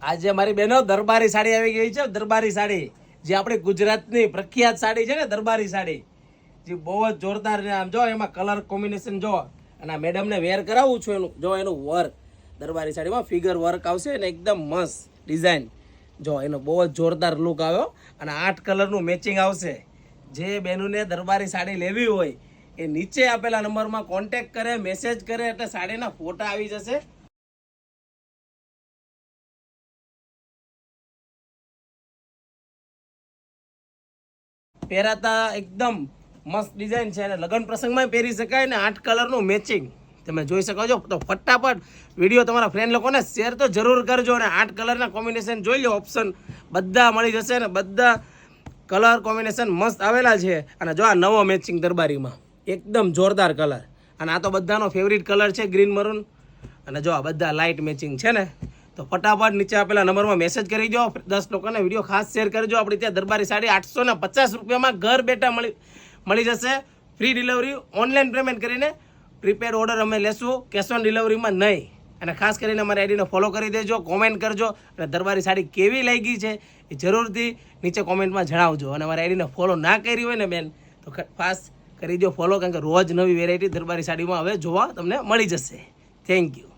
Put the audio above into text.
આજે મારી બહેનો દરબારી સાડી આવી ગઈ છે. દરબારી સાડી જે આપણી ગુજરાતની પ્રખ્યાત સાડી છે ને, દરબારી સાડી જે બહુ જ જોરદાર છે. આમ જો એમાં કલર કોમ્બિનેશન જો, અને આ મેડમને વેર કરાવું છું એનું જો, એનું વર્ક દરબારી સાડીમાં ફિગર વર્ક આવશે ને એકદમ મસ્ત ડિઝાઇન જો, એનો બહુ જ જોરદાર લુક આવ્યો. અને 8 કલરનું મેચિંગ આવશે. જે બહેનોને દરબારી સાડી લેવી હોય એ નીચે આપેલા નંબરમાં કોન્ટેક્ટ કરે, મેસેજ કરે એટલે સાડીના ફોટા આવી જશે. પહેરાતા એકદમ મસ્ત ડિઝાઇન છે અને લગ્ન પ્રસંગમાં પહેરી શકાય ને 8 કલરનું મેચિંગ તમે જોઈ શકો છો. તો ફટાફટ વિડીયો તમારા ફ્રેન્ડ લોકોને શેર તો જરૂર કરજો. અને 8 કલરના કોમ્બિનેશન જોઈ લો, ઓપ્શન બધા મળી જશે ને બધા કલર કોમ્બિનેશન મસ્ત આવેલા છે. અને જો આ નવો મેચિંગ દરબારીમાં એકદમ જોરદાર કલર, અને આ તો બધાનો ફેવરિટ કલર છે ગ્રીન મરૂન. અને જો આ બધા લાઇટ મેચિંગ છે ને, તો ફટાફટ નીચે આપેલા નંબરમાં મેસેજ કરી દો. 10 લોકોને વિડીયો ખાસ શેર કરજો. આપણી ત્યાં દરબારી સાડી 850 રૂપિયામાં ઘર બેઠા મળી જશે. ફ્રી ડિલિવરી, ઓનલાઈન પેમેન્ટ કરીને પ્રીપેડ ઓર્ડર અમે લેશું, કેશ ઓન ડિલિવરીમાં નહીં. અને ખાસ કરીને અમારી આઈડીને ફોલો કરી દેજો, કોમેન્ટ કરજો. અને દરબારી સાડી કેવી લાગી છે એ જરૂરથી નીચે કોમેન્ટમાં જણાવજો. અને અમારી આઈડીને ફોલો ના કરી હોય ને બેન, તો ખાસ કરી દો ફોલો, કારણ કે રોજ નવી વેરાયટી દરબારી સાડીમાં હવે જોવા તમને મળી જશે. Thank you.